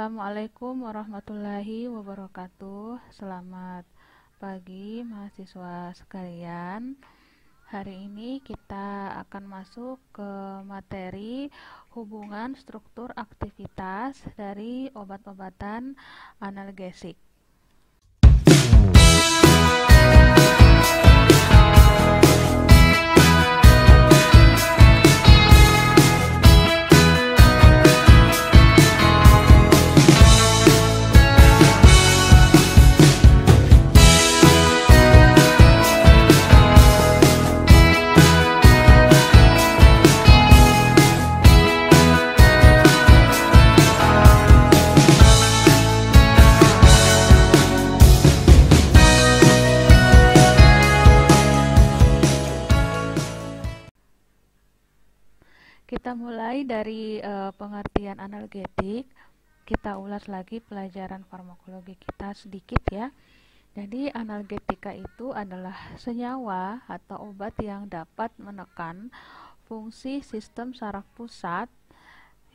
Assalamualaikum warahmatullahi wabarakatuh. Selamat pagi mahasiswa sekalian. Hari ini kita akan masuk ke materi hubungan struktur aktivitas dari obat-obatan analgesik. Kita mulai dari pengertian analgetik. Kita ulas lagi pelajaran farmakologi kita sedikit ya. Jadi analgetika itu adalah senyawa atau obat yang dapat menekan fungsi sistem saraf pusat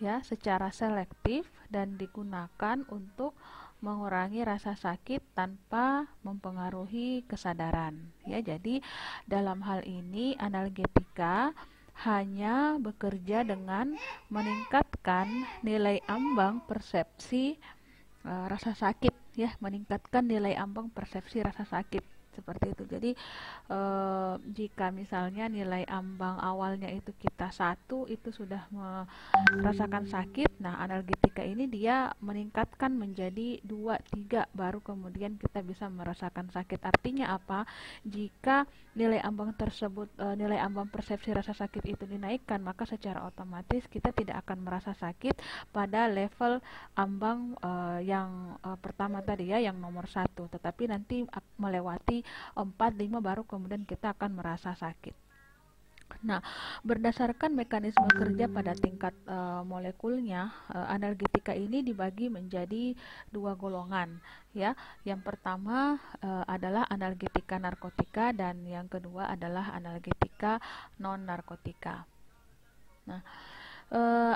ya secara selektif dan digunakan untuk mengurangi rasa sakit tanpa mempengaruhi kesadaran ya. Jadi dalam hal ini analgetika hanya bekerja dengan meningkatkan nilai ambang persepsi rasa sakit ya, meningkatkan nilai ambang persepsi rasa sakit seperti itu. Jadi jika misalnya nilai ambang awalnya itu kita 1 itu sudah merasakan sakit, nah analgetika ini dia meningkatkan menjadi 2, 3 baru kemudian kita bisa merasakan sakit. Artinya apa? Jika nilai ambang tersebut, nilai ambang persepsi rasa sakit itu dinaikkan, maka secara otomatis kita tidak akan merasa sakit pada level ambang yang pertama tadi ya, yang nomor 1, tetapi nanti melewati 4, 5 baru kemudian kita akan merasa sakit. Nah, berdasarkan mekanisme kerja pada tingkat molekulnya, analgetika ini dibagi menjadi 2 golongan ya. Yang pertama adalah analgetika narkotika dan yang kedua adalah analgetika non narkotika. Nah,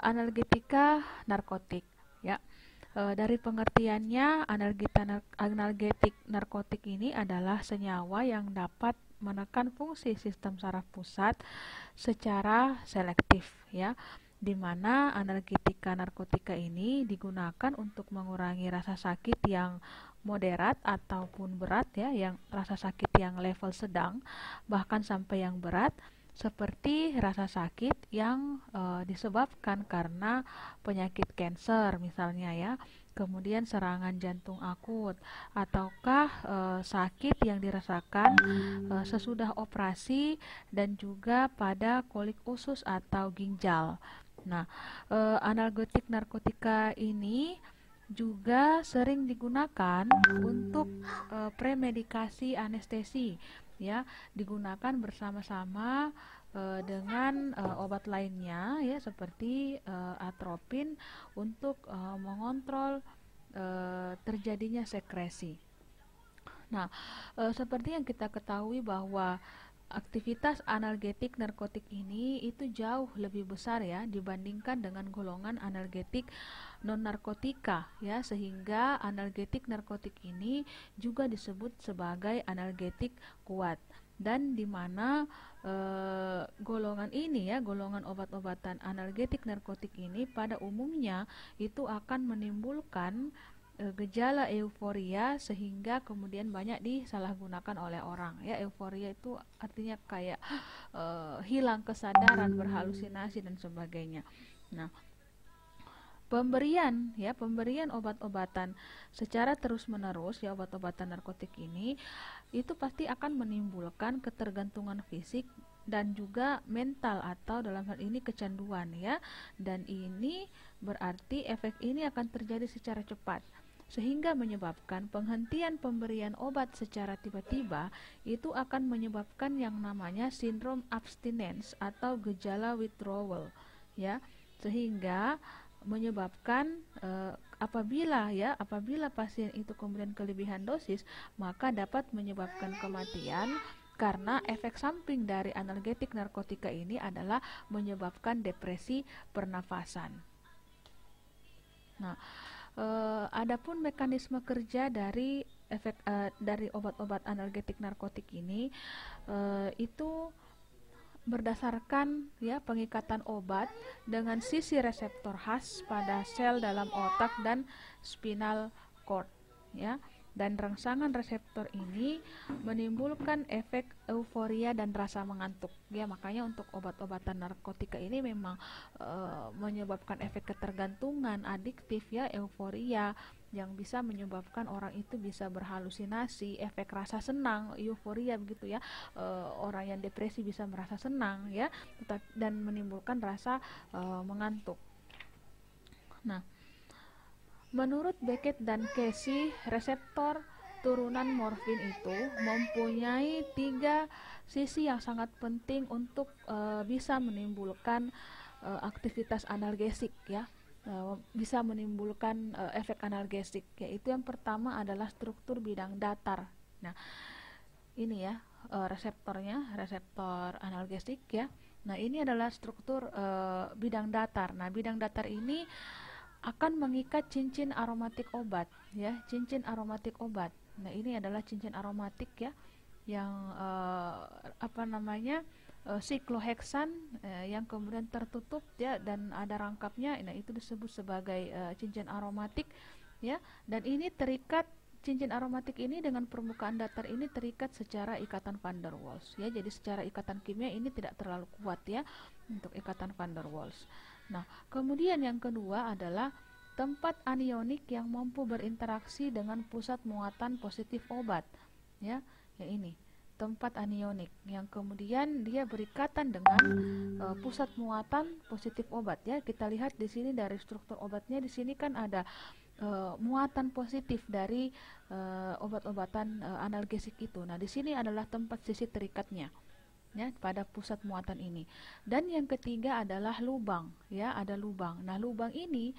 analgetika narkotik ya. Dari pengertiannya, analgetik narkotik ini adalah senyawa yang dapat menekan fungsi sistem saraf pusat secara selektif ya, di mana analgetika narkotika ini digunakan untuk mengurangi rasa sakit yang moderat ataupun berat ya, yang rasa sakit yang level sedang bahkan sampai yang berat, seperti rasa sakit yang disebabkan karena penyakit kanker misalnya ya, kemudian serangan jantung akut, ataukah sakit yang dirasakan sesudah operasi dan juga pada kolik usus atau ginjal. Nah, analgetik narkotika ini juga sering digunakan untuk premedikasi anestesi ya, digunakan bersama-sama dengan obat lainnya ya, seperti atropin untuk mengontrol terjadinya sekresi. Nah, seperti yang kita ketahui bahwa aktivitas analgetik narkotik ini itu jauh lebih besar ya dibandingkan dengan golongan analgetik non narkotika ya, sehingga analgetik narkotik ini juga disebut sebagai analgetik kuat, dan di mana golongan ini ya, golongan obat-obatan analgetik narkotik ini pada umumnya itu akan menimbulkan gejala euforia sehingga kemudian banyak disalahgunakan oleh orang ya. Euforia itu artinya kayak hilang kesadaran, berhalusinasi dan sebagainya. Nah, pemberian obat-obatan secara terus-menerus ya, obat-obatan narkotik ini itu pasti akan menimbulkan ketergantungan fisik dan juga mental, atau dalam hal ini kecanduan ya. Dan ini berarti efek ini akan terjadi secara cepat, sehingga menyebabkan penghentian pemberian obat secara tiba-tiba itu akan menyebabkan yang namanya sindrom abstinence atau gejala withdrawal ya, sehingga menyebabkan apabila pasien itu kemudian kelebihan dosis, maka dapat menyebabkan kematian, karena efek samping dari analgetik narkotika ini adalah menyebabkan depresi pernafasan. Nah, Adapun mekanisme kerja dari dari obat-obat analgetik narkotik ini itu berdasarkan ya pengikatan obat dengan sisi reseptor khas pada sel dalam otak dan spinal cord ya. Dan rangsangan reseptor ini menimbulkan efek euforia dan rasa mengantuk ya. Makanya untuk obat-obatan narkotika ini memang menyebabkan efek ketergantungan, adiktif ya, euforia, yang bisa menyebabkan orang itu bisa berhalusinasi, efek rasa senang, euforia begitu ya. Orang yang depresi bisa merasa senang ya, dan menimbulkan rasa mengantuk. Nah, menurut Beckett dan Casey, reseptor turunan morfin itu mempunyai 3 sisi yang sangat penting untuk bisa menimbulkan aktivitas analgesik ya. Bisa menimbulkan efek analgesik, yaitu yang pertama adalah struktur bidang datar. Nah, ini ya reseptornya, reseptor analgesik ya. Nah, ini adalah struktur bidang datar. Nah, bidang datar ini akan mengikat cincin aromatik obat ya, cincin aromatik obat. Nah, ini adalah cincin aromatik ya, yang sikloheksan yang kemudian tertutup ya dan ada rangkapnya. Nah, itu disebut sebagai cincin aromatik ya. Dan ini terikat, cincin aromatik ini dengan permukaan datar ini terikat secara ikatan van der Waals ya. Jadi secara ikatan kimia ini tidak terlalu kuat ya untuk ikatan van der Waals. Nah, kemudian yang kedua adalah tempat anionik yang mampu berinteraksi dengan pusat muatan positif obat ya. Ya, ini tempat anionik yang kemudian dia berikatan dengan pusat muatan positif obat ya. Kita lihat di sini dari struktur obatnya, di sini kan ada muatan positif dari obat-obatan analgesik itu. Nah, di sini adalah tempat sisi terikatnya ya pada pusat muatan ini. Dan yang ketiga adalah lubang ya, ada lubang. Nah, lubang ini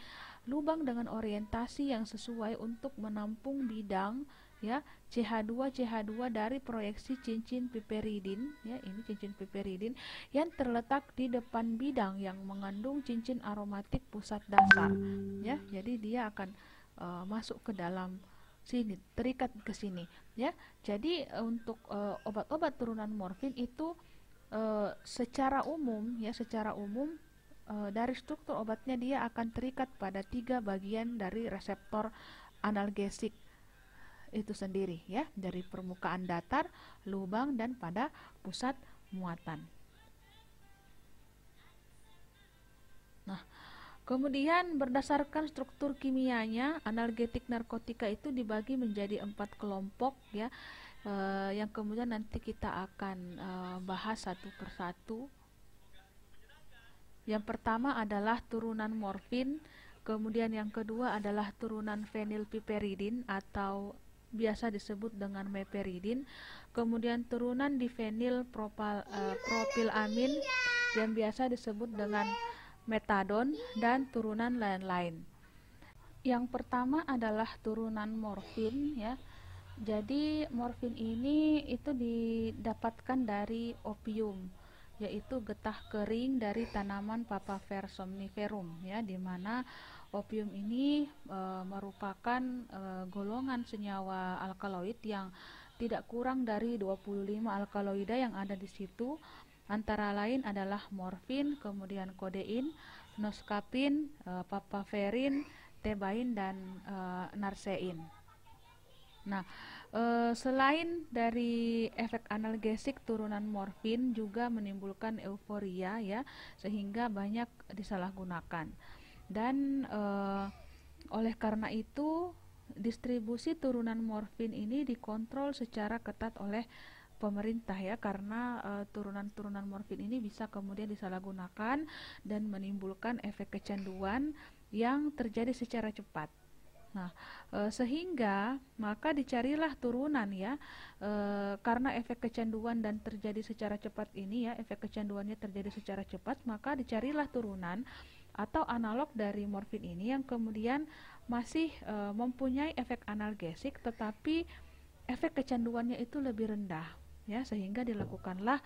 lubang dengan orientasi yang sesuai untuk menampung bidang ya CH2 dari proyeksi cincin piperidin ya. Ini cincin piperidin yang terletak di depan bidang yang mengandung cincin aromatik pusat dasar ya. Jadi dia akan masuk ke dalam sini, terikat ke sini ya. Jadi untuk obat-obat turunan morfin itu secara umum dari struktur obatnya dia akan terikat pada 3 bagian dari reseptor analgesik itu sendiri ya, dari permukaan datar, lubang, dan pada pusat muatan. Nah, kemudian berdasarkan struktur kimianya, analgetik narkotika itu dibagi menjadi 4 kelompok ya, yang kemudian nanti kita akan bahas satu persatu. Yang pertama adalah turunan morfin, kemudian yang kedua adalah turunan fenilpiperidin atau biasa disebut dengan meperidin, kemudian turunan difenil propilamin yang biasa disebut dengan metadon, dan turunan lain-lain. Yang pertama adalah turunan morfin ya. Jadi morfin ini itu didapatkan dari opium, yaitu getah kering dari tanaman Papaver somniferum ya, di mana opium ini merupakan golongan senyawa alkaloid yang tidak kurang dari 25 alkaloida yang ada di situ. Antara lain adalah morfin, kemudian kodein, noskapin, papaverin, tebain, dan narsein. Nah, selain dari efek analgesik, turunan morfin juga menimbulkan euforia ya, sehingga banyak disalahgunakan. Dan oleh karena itu distribusi turunan morfin ini dikontrol secara ketat oleh pemerintah ya, karena turunan-turunan morfin ini bisa kemudian disalahgunakan dan menimbulkan efek kecanduan yang terjadi secara cepat. Nah, sehingga maka dicarilah turunan ya, karena efek kecanduan dan terjadi secara cepat ini ya, efek kecanduannya terjadi secara cepat, maka dicarilah turunan atau analog dari morfin ini yang kemudian masih mempunyai efek analgesik, tetapi efek kecanduannya itu lebih rendah ya, sehingga dilakukanlah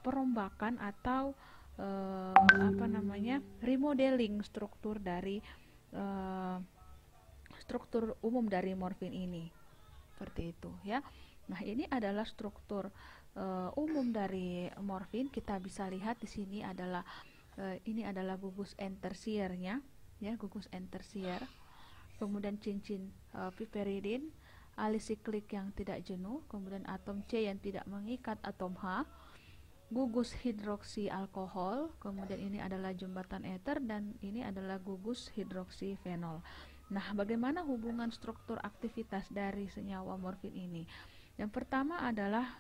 perombakan atau remodeling struktur dari struktur umum dari morfin ini. Seperti itu ya. Nah, ini adalah struktur umum dari morfin. Kita bisa lihat di sini adalah ini adalah gugus N tersiernya ya, gugus N tersier. Kemudian cincin piperidin, alisiklik yang tidak jenuh, kemudian atom C yang tidak mengikat atom H, gugus hidroksi alkohol, kemudian ini adalah jembatan ether, dan ini adalah gugus hidroksi fenol. Nah, bagaimana hubungan struktur aktivitas dari senyawa morfin ini? Yang pertama adalah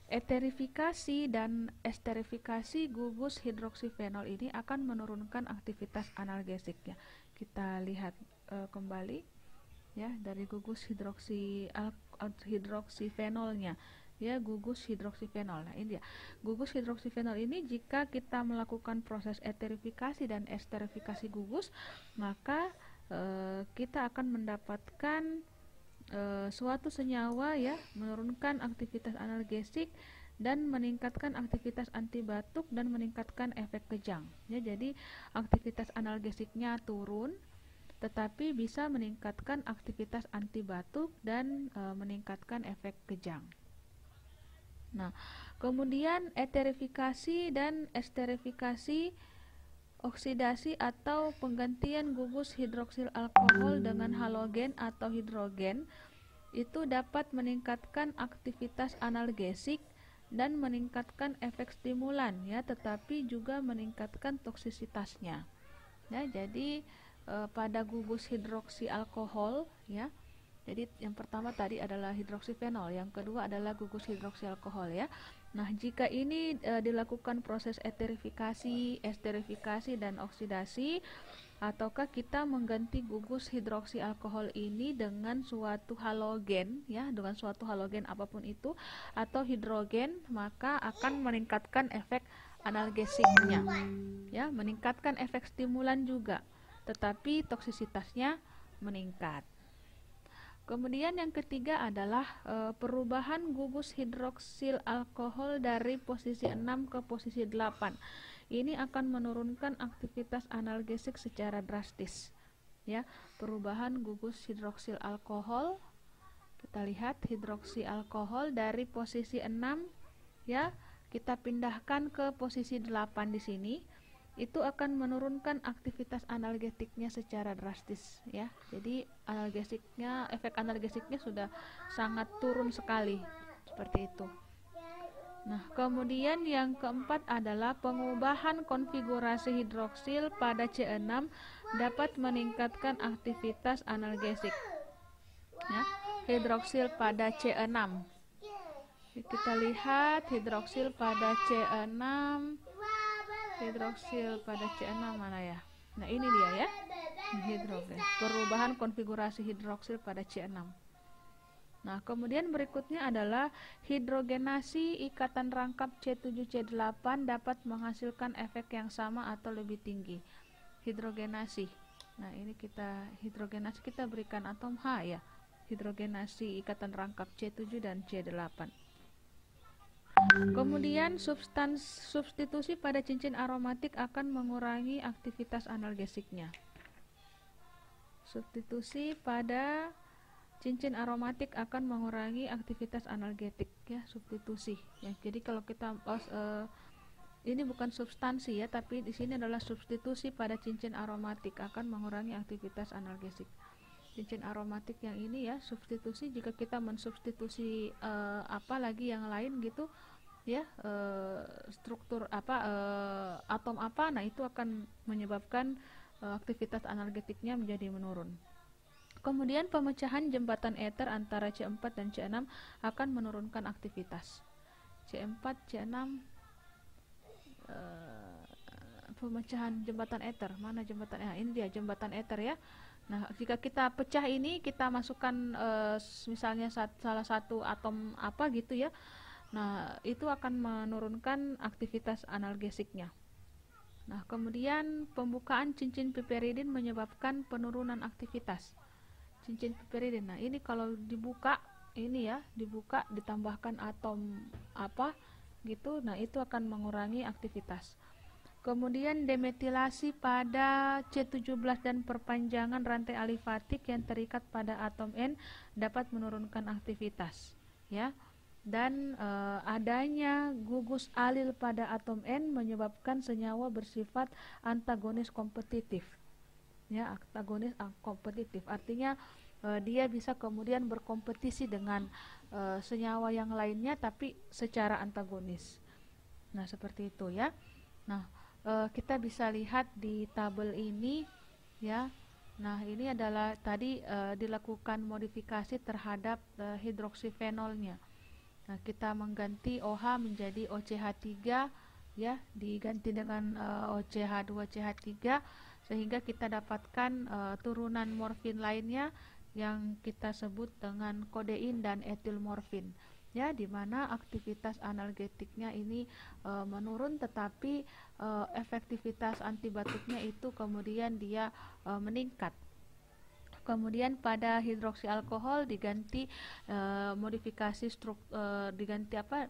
eterifikasi dan esterifikasi gugus hidroksifenol ini akan menurunkan aktivitas analgesik ya. Kita lihat kembali ya, dari gugus hidroksifenolnya ya, gugus hidroksifenol. Nah, ini ya, gugus hidroksifenol ini jika kita melakukan proses eterifikasi dan esterifikasi gugus, maka kita akan mendapatkan suatu senyawa ya, menurunkan aktivitas analgesik dan meningkatkan aktivitas anti batuk dan meningkatkan efek kejang ya. Jadi aktivitas analgesiknya turun, tetapi bisa meningkatkan aktivitas anti batuk dan meningkatkan efek kejang. Nah, kemudian eterifikasi dan esterifikasi, oksidasi atau penggantian gugus hidroksil alkohol dengan halogen atau hidrogen itu dapat meningkatkan aktivitas analgesik dan meningkatkan efek stimulan ya, tetapi juga meningkatkan toksisitasnya. Ya, jadi pada gugus hidroksi alkohol ya. Jadi yang pertama tadi adalah hidroksifenol, yang kedua adalah gugus hidroksi alkohol ya. Nah, jika ini dilakukan proses eterifikasi, esterifikasi dan oksidasi, ataukah kita mengganti gugus hidroksi alkohol ini dengan suatu halogen ya, dengan suatu halogen apapun itu atau hidrogen, maka akan meningkatkan efek analgesiknya ya, meningkatkan efek stimulan juga, tetapi toksisitasnya meningkat. Kemudian yang ketiga adalah perubahan gugus hidroksil alkohol dari posisi 6 ke posisi 8. Ini akan menurunkan aktivitas analgesik secara drastis. Ya, perubahan gugus hidroksil alkohol. Kita lihat hidroksi alkohol dari posisi 6 ya, kita pindahkan ke posisi 8 di sini. Itu akan menurunkan aktivitas analgetiknya secara drastis ya. Jadi analgesiknya, efek analgesiknya sudah sangat turun sekali, seperti itu. Nah, kemudian yang keempat adalah pengubahan konfigurasi hidroksil pada C6 dapat meningkatkan aktivitas analgesik ya. Hidroksil pada C6, kita lihat hidroksil pada C6, hidroksil pada C6 mana ya? Nah, ini dia ya, hidrogen. Perubahan konfigurasi hidroksil pada C6. Nah, kemudian berikutnya adalah hidrogenasi ikatan rangkap C7C8 dapat menghasilkan efek yang sama atau lebih tinggi. Hidrogenasi. Nah, ini kita hidrogenasi, kita berikan atom H ya. Hidrogenasi ikatan rangkap C7 dan C8. Kemudian substitusi pada cincin aromatik akan mengurangi aktivitas analgesiknya. Substitusi pada cincin aromatik akan mengurangi aktivitas analgetik ya, substitusi ya. Jadi kalau kita ini bukan substansi ya, tapi di sini adalah substitusi pada cincin aromatik akan mengurangi aktivitas analgesik. Cincin aromatik yang ini ya, substitusi jika kita mensubstitusi apa lagi yang lain gitu ya, struktur apa, atom apa, nah itu akan menyebabkan aktivitas analgetiknya menjadi menurun. Kemudian pemecahan jembatan ether antara C4 dan C6 akan menurunkan aktivitas. C4, C6, pemecahan jembatan ether, mana jembatan? Ini dia jembatan ether ya. Nah, jika kita pecah ini, kita masukkan misalnya salah satu atom apa gitu ya. Nah, itu akan menurunkan aktivitas analgesiknya. Nah, kemudian pembukaan cincin piperidin menyebabkan penurunan aktivitas cincin piperidin. Nah, ini kalau dibuka, ini ya, dibuka ditambahkan atom apa gitu, nah itu akan mengurangi aktivitas. Kemudian demetilasi pada C17 dan perpanjangan rantai alifatik yang terikat pada atom N dapat menurunkan aktivitas, ya. Dan adanya gugus alil pada atom N menyebabkan senyawa bersifat antagonis kompetitif, ya, antagonis kompetitif. Artinya dia bisa kemudian berkompetisi dengan senyawa yang lainnya tapi secara antagonis. Nah, seperti itu ya. Nah, kita bisa lihat di tabel ini, ya. Nah, ini adalah tadi dilakukan modifikasi terhadap hidroksifenolnya. Nah, kita mengganti OH menjadi OCH3, ya, diganti dengan OCH2CH3 sehingga kita dapatkan turunan morfin lainnya yang kita sebut dengan kodein dan etilmorfin, ya, di mana aktivitas analgetiknya ini menurun, tetapi efektivitas antibatuknya itu kemudian dia meningkat. Kemudian pada hidroksialkohol diganti modifikasi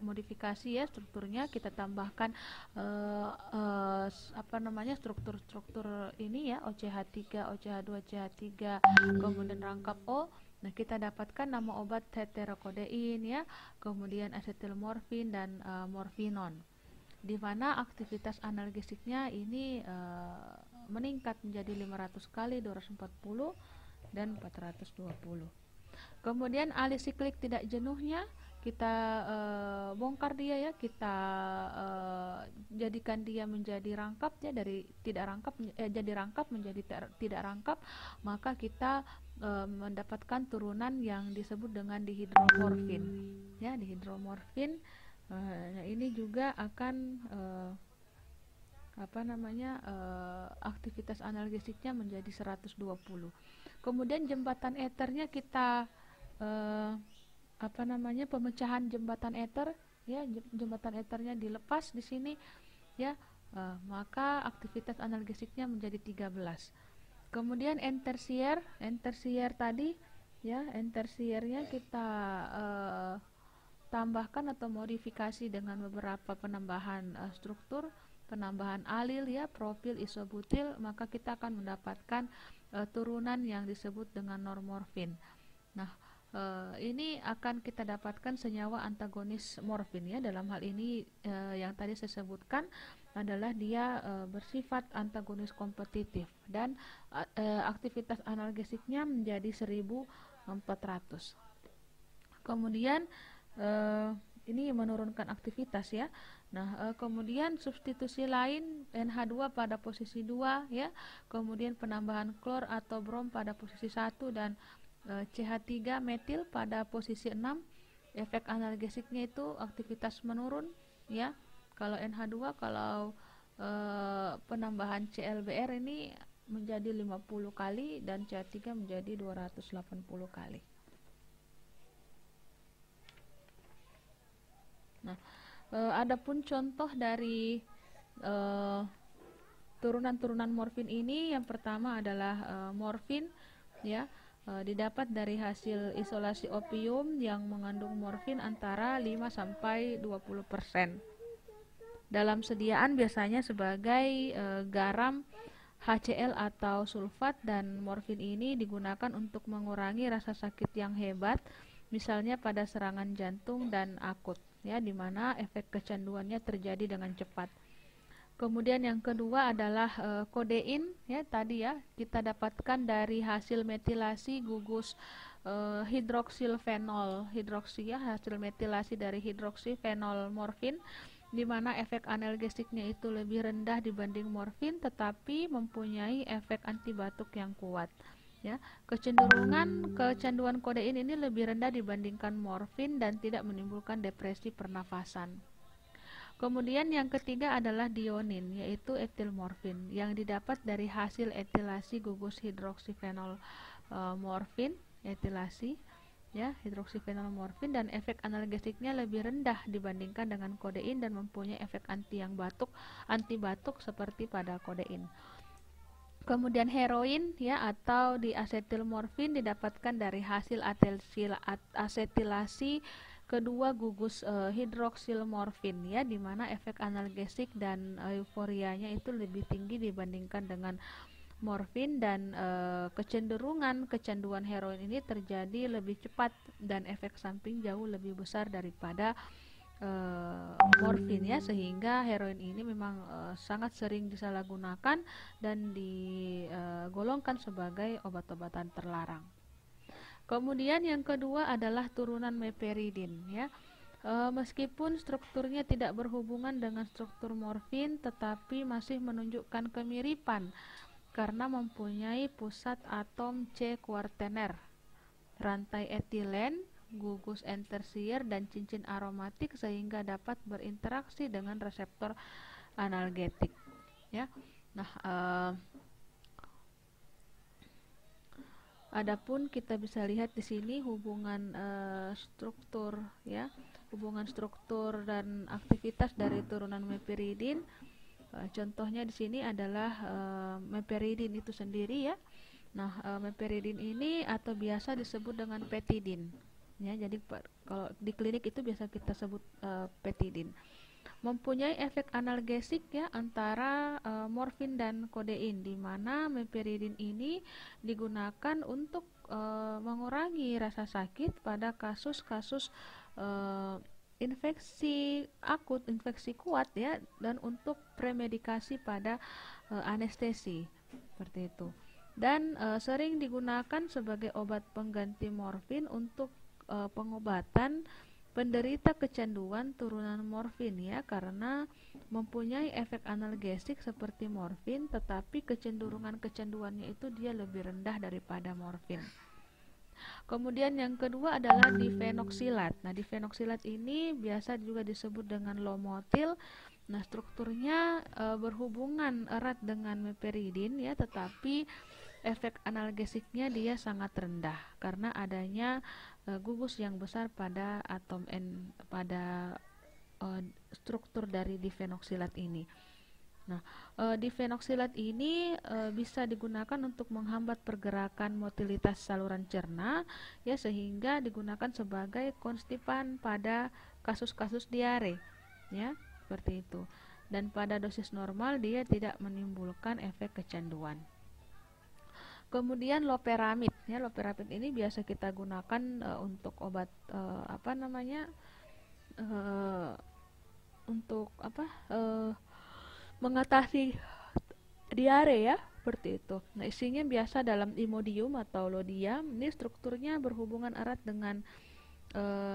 modifikasi ya strukturnya, kita tambahkan struktur ini ya, OCH3, OCH2CH3, kemudian rangkap O. Nah, kita dapatkan nama obat heterokodein ya, kemudian asetilmorfin dan morfinon, di mana aktivitas analgesiknya ini meningkat menjadi 500 kali, 240 dan 420. Kemudian alisiklik tidak jenuhnya kita bongkar dia ya, kita jadikan dia menjadi rangkap ya, dari tidak rangkap jadi rangkap menjadi tidak rangkap, maka kita mendapatkan turunan yang disebut dengan dihidromorfin ya, dihidromorfin. Nah, ini juga akan aktivitas analgesiknya menjadi 120. Kemudian jembatan eternya kita pemecahan jembatan eter ya, jembatan eternya dilepas di sini ya, maka aktivitas analgesiknya menjadi 13. Kemudian N-tersier tadi ya, N-tersiernya kita tambahkan atau modifikasi dengan beberapa penambahan struktur, penambahan alil ya, propil, isobutil, maka kita akan mendapatkan turunan yang disebut dengan normorfin. Nah, ini akan kita dapatkan senyawa antagonis morfin ya. Dalam hal ini yang tadi saya sebutkan adalah dia bersifat antagonis kompetitif dan aktivitas analgesiknya menjadi 1400. Kemudian ini menurunkan aktivitas ya. Nah, kemudian substitusi lain NH2 pada posisi 2 ya, kemudian penambahan klor atau brom pada posisi 1 dan CH3 metil pada posisi 6. Efek analgesiknya itu aktivitas menurun ya. Kalau NH2, kalau penambahan CLBR ini menjadi 50 kali dan CH3 menjadi 280 kali. Nah, adapun contoh dari turunan-turunan morfin ini, yang pertama adalah morfin ya, didapat dari hasil isolasi opium yang mengandung morfin antara 5 sampai 20%. Dalam sediaan biasanya sebagai garam HCl atau sulfat, dan morfin ini digunakan untuk mengurangi rasa sakit yang hebat, misalnya pada serangan jantung dan akut ya, di mana efek kecanduannya terjadi dengan cepat. Kemudian yang kedua adalah kodein ya, tadi ya kita dapatkan dari hasil metilasi gugus hidroksilfenol hidroksi ya, hasil metilasi dari hidroksifenol morfin, di mana efek analgesiknya itu lebih rendah dibanding morfin tetapi mempunyai efek antibatuk yang kuat ya. Kecanduan kodein ini lebih rendah dibandingkan morfin dan tidak menimbulkan depresi pernafasan. Kemudian yang ketiga adalah dionin, yaitu etilmorfin yang didapat dari hasil etilasi gugus hidroksifenol morfin, etilasi ya, hidroksifenol morfin, dan efek analgesiknya lebih rendah dibandingkan dengan kodein dan mempunyai efek anti batuk seperti pada kodein. Kemudian heroin ya, atau diasetilmorfin didapatkan dari hasil asetilasi kedua gugus hidroksil morfin ya, di mana efek analgesik dan euforianya itu lebih tinggi dibandingkan dengan morfin, dan kecenderungan kecanduan heroin ini terjadi lebih cepat dan efek samping jauh lebih besar daripada morfin ya, sehingga heroin ini memang sangat sering disalahgunakan dan digolongkan sebagai obat-obatan terlarang. Kemudian yang kedua adalah turunan meperidin ya. Meskipun strukturnya tidak berhubungan dengan struktur morfin, tetapi masih menunjukkan kemiripan karena mempunyai pusat atom C kuartener, rantai etilen, gugus N-tersier, dan cincin aromatik, sehingga dapat berinteraksi dengan reseptor analgetik ya. Nah, adapun kita bisa lihat di sini hubungan struktur ya, hubungan struktur dan aktivitas dari turunan meperidin. Contohnya di sini adalah meperidin itu sendiri ya. Nah, meperidin ini atau biasa disebut dengan petidin ya. Jadi kalau di klinik itu biasa kita sebut petidin. Mempunyai efek analgesik ya antara morfin dan kodein, di mana meperidin ini digunakan untuk mengurangi rasa sakit pada kasus-kasus infeksi akut, infeksi kuat ya, dan untuk premedikasi pada anestesi seperti itu. Dan sering digunakan sebagai obat pengganti morfin untuk pengobatan penderita kecanduan turunan morfin ya, karena mempunyai efek analgesik seperti morfin, tetapi kecenderungan kecanduannya itu dia lebih rendah daripada morfin. Kemudian yang kedua adalah difenoksilat. Nah, difenoksilat ini biasa juga disebut dengan lomotil. Nah, strukturnya berhubungan erat dengan meperidin ya, tetapi efek analgesiknya dia sangat rendah karena adanya gugus yang besar pada atom N, pada struktur dari difenoksilat ini. Nah, difenoksilat ini bisa digunakan untuk menghambat pergerakan motilitas saluran cerna ya, sehingga digunakan sebagai konstipan pada kasus-kasus diare ya, seperti itu. Dan pada dosis normal dia tidak menimbulkan efek kecanduan. Kemudian loperamid ya, loperamid ini biasa kita gunakan untuk obat untuk mengatasi diare ya, seperti itu. Nah, isinya biasa dalam imodium atau lodium. Ini strukturnya berhubungan erat dengan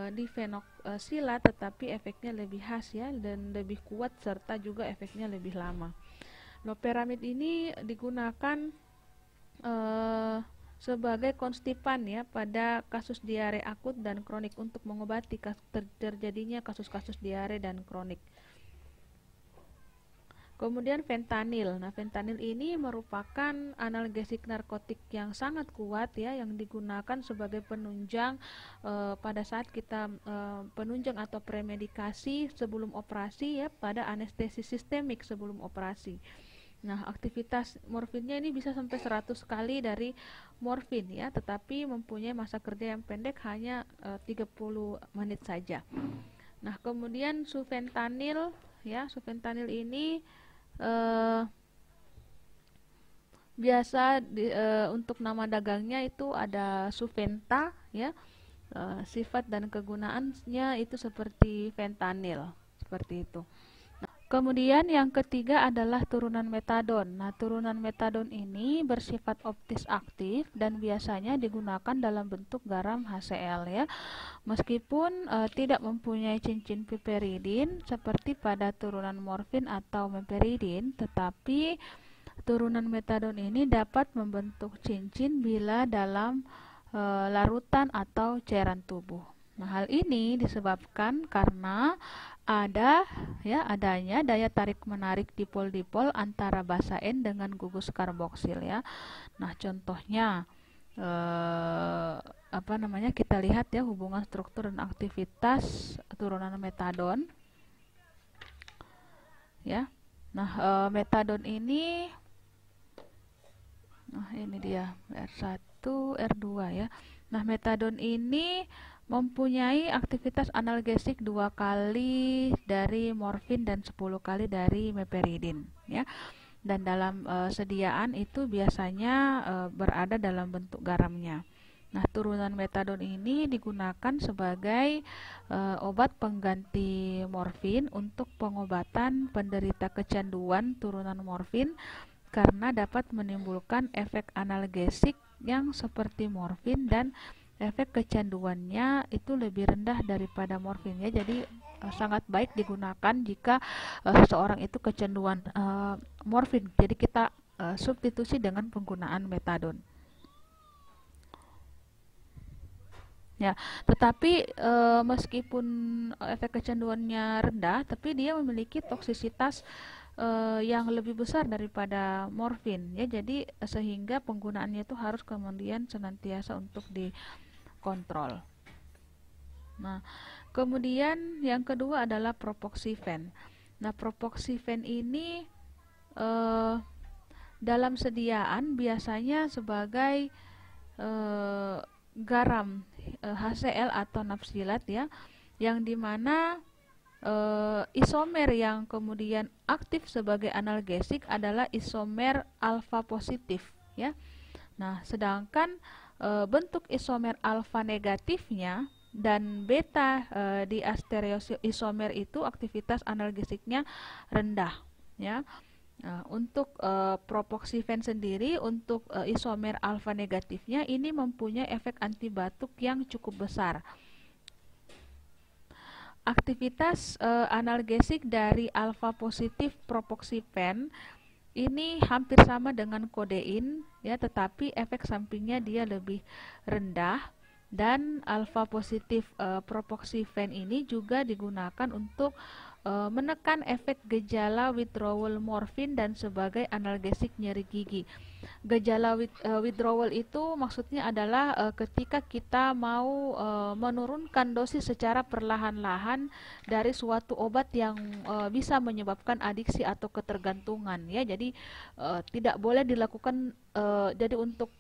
difenoksilat, tetapi efeknya lebih khas ya, dan lebih kuat serta juga efeknya lebih lama. Loperamid ini digunakan sebagai konstipan ya pada kasus diare akut dan kronik untuk mengobati terjadinya kasus-kasus diare dan kronik. Kemudian fentanil. Nah, fentanil ini merupakan analgesik narkotik yang sangat kuat ya, yang digunakan sebagai penunjang pada saat kita penunjang atau premedikasi sebelum operasi ya, pada anestesi sistemik sebelum operasi. Nah, aktivitas morfinnya ini bisa sampai 100 kali dari morfin ya, tetapi mempunyai masa kerja yang pendek, hanya 30 menit saja. Nah, kemudian sufentanil ya, sufentanil ini biasa untuk nama dagangnya itu ada Suventa ya. Sifat dan kegunaannya itu seperti fentanil, seperti itu. Kemudian yang ketiga adalah turunan metadon. Nah, turunan metadon ini bersifat optis aktif dan biasanya digunakan dalam bentuk garam HCl ya. Meskipun tidak mempunyai cincin piperidin seperti pada turunan morfin atau meperidin, tetapi turunan metadon ini dapat membentuk cincin bila dalam larutan atau cairan tubuh. Nah, hal ini disebabkan karena adanya daya tarik menarik dipol-dipol antara basa N dengan gugus karboksil ya. Nah, contohnya kita lihat ya hubungan struktur dan aktivitas turunan metadon ya. Nah, metadon ini dia R1 R2 ya. Nah, metadon ini mempunyai aktivitas analgesik 2 kali dari morfin dan 10 kali dari meperidin, ya. Dan dalam sediaan itu biasanya berada dalam bentuk garamnya. Nah, turunan metadon ini digunakan sebagai obat pengganti morfin untuk pengobatan penderita kecanduan turunan morfin karena dapat menimbulkan efek analgesik yang seperti morfin dan efek kecanduannya itu lebih rendah daripada morfin, ya. Jadi sangat baik digunakan jika seseorang itu kecanduan morfin. Jadi kita substitusi dengan penggunaan metadon. Ya, tetapi meskipun efek kecanduannya rendah, tapi dia memiliki toksisitas yang lebih besar daripada morfin, ya. Jadi sehingga penggunaannya itu harus kemudian senantiasa untuk dikontrol. Nah, kemudian yang kedua adalah propoxifen. Nah, propoxifen ini dalam sediaan biasanya sebagai garam HCl atau nafsilat, ya, yang dimana isomer yang kemudian aktif sebagai analgesik adalah isomer alfa positif, ya. Nah, sedangkan bentuk isomer alfa negatifnya dan beta di stereoisomer itu aktivitas analgesiknya rendah, ya. Untuk propoxifen sendiri, untuk isomer alfa negatifnya ini mempunyai efek anti batuk yang cukup besar. Aktivitas analgesik dari alfa positif propoxifen ini hampir sama dengan kodein, ya, tetapi efek sampingnya dia lebih rendah. Dan alfa positif propoxifen ini juga digunakan untuk menekan efek gejala withdrawal morfin dan sebagai analgesik nyeri gigi. Gejala withdrawal itu maksudnya adalah ketika kita mau menurunkan dosis secara perlahan-lahan dari suatu obat yang bisa menyebabkan adiksi atau ketergantungan, ya. Jadi tidak boleh dilakukan, jadi untuk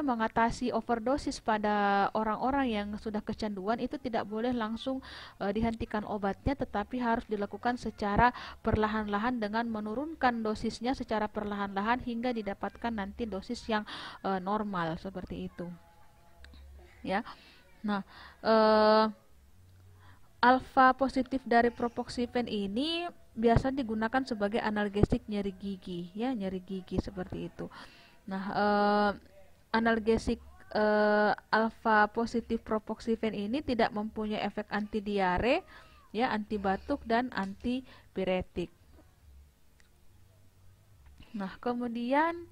mengatasi overdosis pada orang-orang yang sudah kecanduan itu tidak boleh langsung dihentikan obatnya, tetapi harus dilakukan secara perlahan-lahan dengan menurunkan dosisnya secara perlahan-lahan hingga didapatkan nanti dosis yang normal seperti itu, ya. Nah, alfa positif dari propoxifen ini biasa digunakan sebagai analgesik nyeri gigi, ya, nyeri gigi seperti itu. Nah, analgesik alfa positif propoxifen ini tidak mempunyai efek anti diare, ya, anti batuk dan anti piretik. Nah, kemudian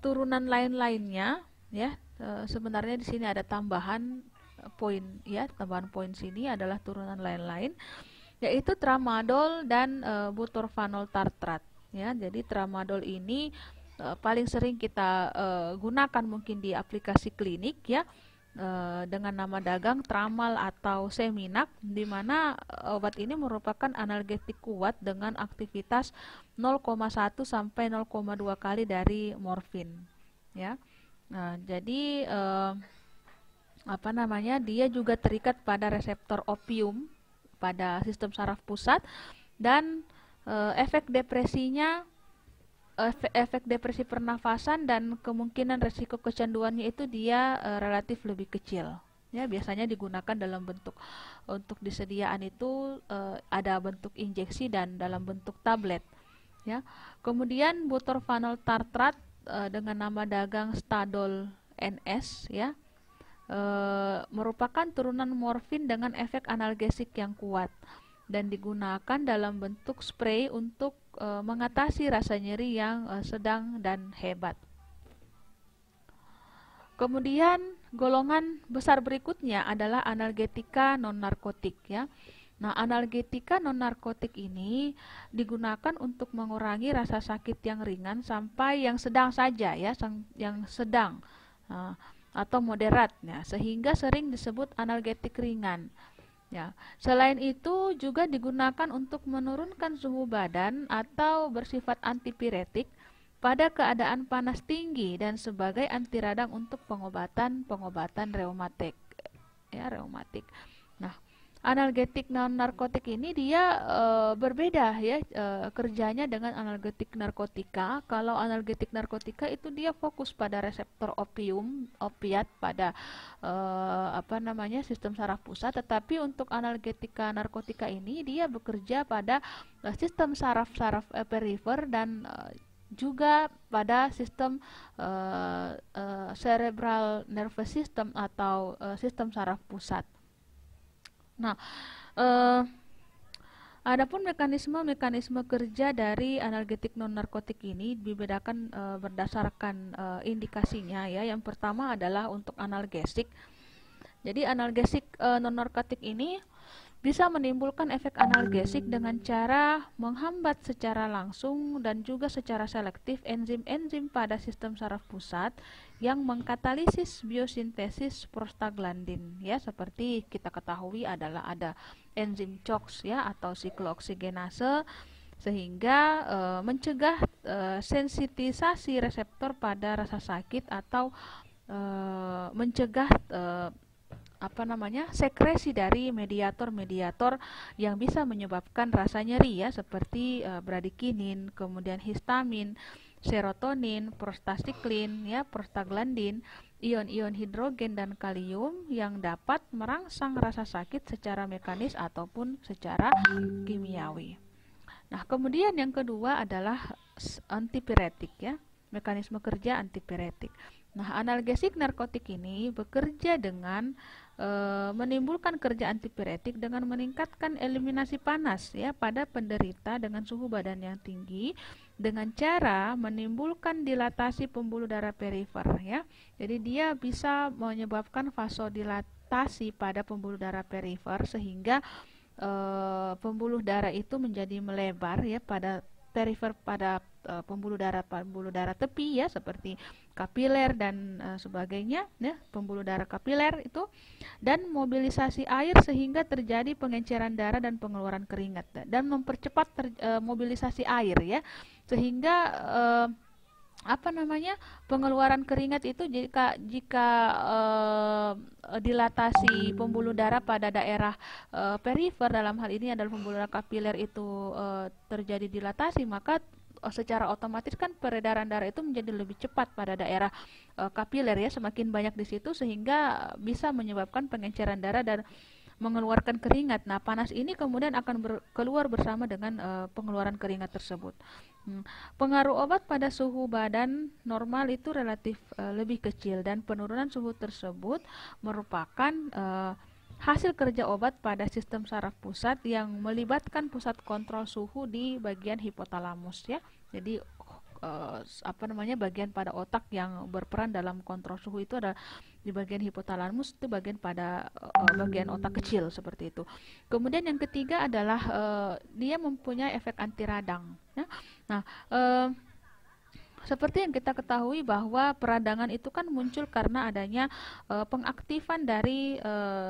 turunan lain-lainnya, ya, sebenarnya di sini ada tambahan poin, ya, tambahan poin sini adalah turunan lain-lain, yaitu tramadol dan butorphanol tartrat, ya. Jadi tramadol ini paling sering kita gunakan mungkin di aplikasi klinik, ya, dengan nama dagang Tramal atau Seminak, di mana obat ini merupakan analgetik kuat dengan aktivitas 0,1 sampai 0,2 kali dari morfin, ya. Nah, jadi dia juga terikat pada reseptor opium pada sistem saraf pusat, dan efek depresi pernafasan dan kemungkinan resiko kecanduannya itu dia relatif lebih kecil, ya. Biasanya digunakan dalam bentuk, untuk disediaan itu ada bentuk injeksi dan dalam bentuk tablet, ya. Kemudian butorphanol tartrat dengan nama dagang Stadol NS, ya, merupakan turunan morfin dengan efek analgesik yang kuat dan digunakan dalam bentuk spray untuk mengatasi rasa nyeri yang sedang dan hebat. Kemudian golongan besar berikutnya adalah analgetika non-narkotik, ya. Nah, analgetika non-narkotik ini digunakan untuk mengurangi rasa sakit yang ringan sampai yang sedang saja, ya, yang sedang atau moderat, ya, sehingga sering disebut analgetik ringan, ya. Selain itu juga digunakan untuk menurunkan suhu badan atau bersifat antipiretik pada keadaan panas tinggi dan sebagai anti radang untuk pengobatan reumatik, ya, reumatik. Nah, analgetik non narkotik ini dia berbeda ya kerjanya dengan analgetik narkotika. Kalau analgetik narkotika itu dia fokus pada reseptor opiat pada sistem saraf pusat, tetapi untuk analgetika narkotika ini dia bekerja pada sistem saraf-saraf perifer dan juga pada sistem cerebral nervous system atau sistem saraf pusat. Nah, adapun mekanisme kerja dari analgetik non narkotik ini dibedakan berdasarkan indikasinya ya. Yang pertama adalah untuk analgesik. Jadi analgesik non narkotik ini bisa menimbulkan efek analgesik dengan cara menghambat secara langsung dan juga secara selektif enzim-enzim pada sistem saraf pusat yang mengkatalisis biosintesis prostaglandin ya, seperti kita ketahui adalah ada enzim COX ya atau siklooksigenase, sehingga mencegah sensitisasi reseptor pada rasa sakit atau mencegah sekresi dari mediator-mediator yang bisa menyebabkan rasa nyeri ya, seperti bradikinin, kemudian histamin, serotonin, prostacyclin ya, prostaglandin, ion-ion hidrogen dan kalium yang dapat merangsang rasa sakit secara mekanis ataupun secara kimiawi. Nah, kemudian yang kedua adalah antipiretik ya, mekanisme kerja antipiretik. Nah, analgesik narkotik ini bekerja dengan menimbulkan kerja antipiretik dengan meningkatkan eliminasi panas ya pada penderita dengan suhu badan yang tinggi dengan cara menimbulkan dilatasi pembuluh darah perifer ya. Jadi dia bisa menyebabkan vasodilatasi pada pembuluh darah perifer sehingga pembuluh darah itu menjadi melebar ya pada perifer, pada pembuluh darah tepi ya, seperti kapiler dan sebagainya ya, pembuluh darah kapiler itu, dan mobilisasi air sehingga terjadi pengenceran darah dan pengeluaran keringat, dan mempercepat mobilisasi air ya, sehingga pengeluaran keringat itu jika dilatasi pembuluh darah pada daerah perifer, dalam hal ini adalah pembuluh darah kapiler itu terjadi dilatasi, maka secara otomatis kan peredaran darah itu menjadi lebih cepat pada daerah kapiler ya, semakin banyak di situ sehingga bisa menyebabkan pengenceran darah dan mengeluarkan keringat. Nah, panas ini kemudian akan keluar bersama dengan pengeluaran keringat tersebut. Pengaruh obat pada suhu badan normal itu relatif lebih kecil, dan penurunan suhu tersebut merupakan hasil kerja obat pada sistem saraf pusat yang melibatkan pusat kontrol suhu di bagian hipotalamus ya. Jadi bagian pada otak yang berperan dalam kontrol suhu itu adalah di bagian hipotalamus, itu bagian pada bagian otak kecil seperti itu. Kemudian yang ketiga adalah dia mempunyai efek anti radang ya. Nah, seperti yang kita ketahui bahwa peradangan itu kan muncul karena adanya pengaktifan dari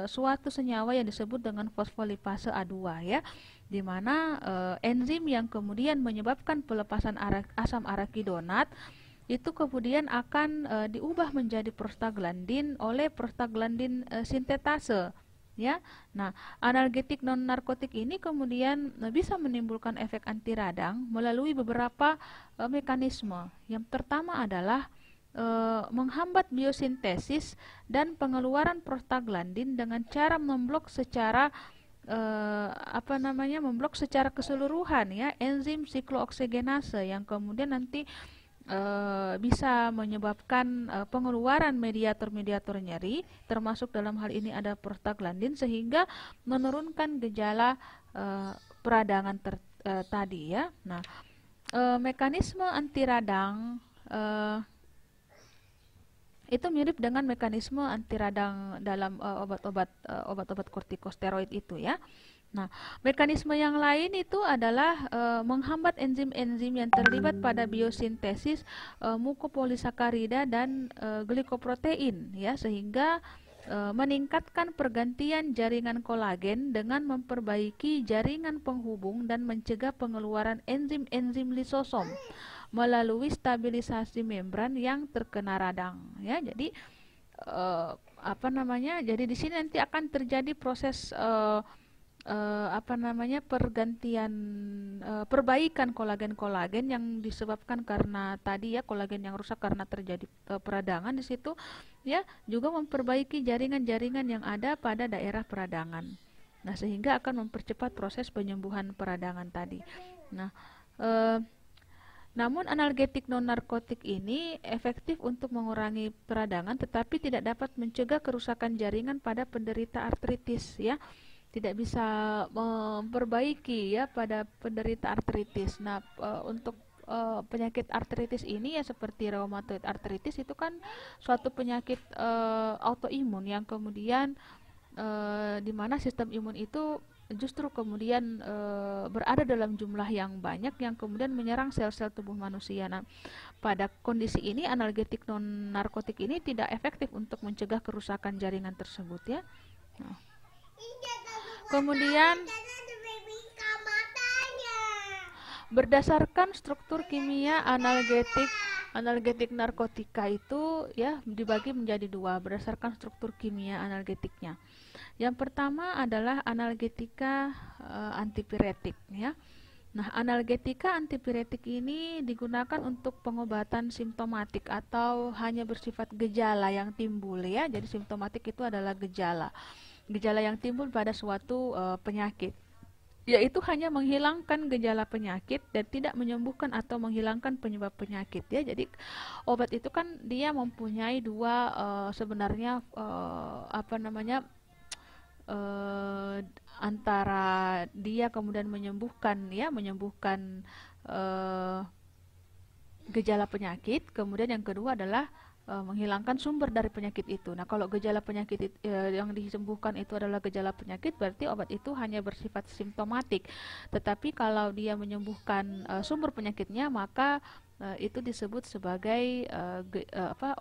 suatu senyawa yang disebut dengan fosfolipase A2 ya, di mana enzim yang kemudian menyebabkan pelepasan asam arakidonat itu kemudian akan diubah menjadi prostaglandin oleh prostaglandin sintetase ya. Nah, analgetik non narkotik ini kemudian bisa menimbulkan efek anti radang melalui beberapa mekanisme. Yang pertama adalah menghambat biosintesis dan pengeluaran prostaglandin dengan cara memblok secara keseluruhan ya enzim siklooksigenase yang kemudian nanti bisa menyebabkan pengeluaran mediator-mediator nyeri, termasuk dalam hal ini ada prostaglandin, sehingga menurunkan gejala peradangan tadi ya. Nah, mekanisme anti radang itu mirip dengan mekanisme anti radang dalam obat-obat kortikosteroid itu ya. Nah, mekanisme yang lain itu adalah menghambat enzim-enzim yang terlibat pada biosintesis mukopolisakarida dan glikoprotein ya, sehingga meningkatkan pergantian jaringan kolagen dengan memperbaiki jaringan penghubung dan mencegah pengeluaran enzim-enzim lisosom melalui stabilisasi membran yang terkena radang, ya. Jadi jadi di sini nanti akan terjadi proses pergantian, perbaikan kolagen-kolagen yang disebabkan karena tadi ya kolagen yang rusak karena terjadi peradangan di situ, ya, juga memperbaiki jaringan-jaringan yang ada pada daerah peradangan. Nah, sehingga akan mempercepat proses penyembuhan peradangan tadi. Nah, namun analgetik non-narkotik ini efektif untuk mengurangi peradangan tetapi tidak dapat mencegah kerusakan jaringan pada penderita artritis, ya. Tidak bisa memperbaiki ya pada penderita artritis. Nah, untuk penyakit artritis ini ya seperti rheumatoid arthritis itu kan suatu penyakit autoimun yang kemudian di mana sistem imun itu justru kemudian berada dalam jumlah yang banyak yang kemudian menyerang sel-sel tubuh manusia. Nah, pada kondisi ini analgetik non narkotik ini tidak efektif untuk mencegah kerusakan jaringan tersebut, ya. Nah, kemudian berdasarkan struktur kimia analgetik narkotika itu ya dibagi menjadi dua berdasarkan struktur kimia analgetiknya. Yang pertama adalah analgetika antipiretik, ya. Nah, analgetika antipiretik ini digunakan untuk pengobatan simptomatik atau hanya bersifat gejala yang timbul, ya. Jadi simptomatik itu adalah gejala yang timbul pada suatu penyakit, yaitu hanya menghilangkan gejala penyakit dan tidak menyembuhkan atau menghilangkan penyebab penyakit, ya. Jadi obat itu kan dia mempunyai dua sebenarnya antara dia kemudian menyembuhkan gejala penyakit, kemudian yang kedua adalah menghilangkan sumber dari penyakit itu. Nah, kalau gejala penyakit yang disembuhkan itu adalah gejala penyakit, berarti obat itu hanya bersifat simptomatik. Tetapi kalau dia menyembuhkan sumber penyakitnya, maka itu disebut sebagai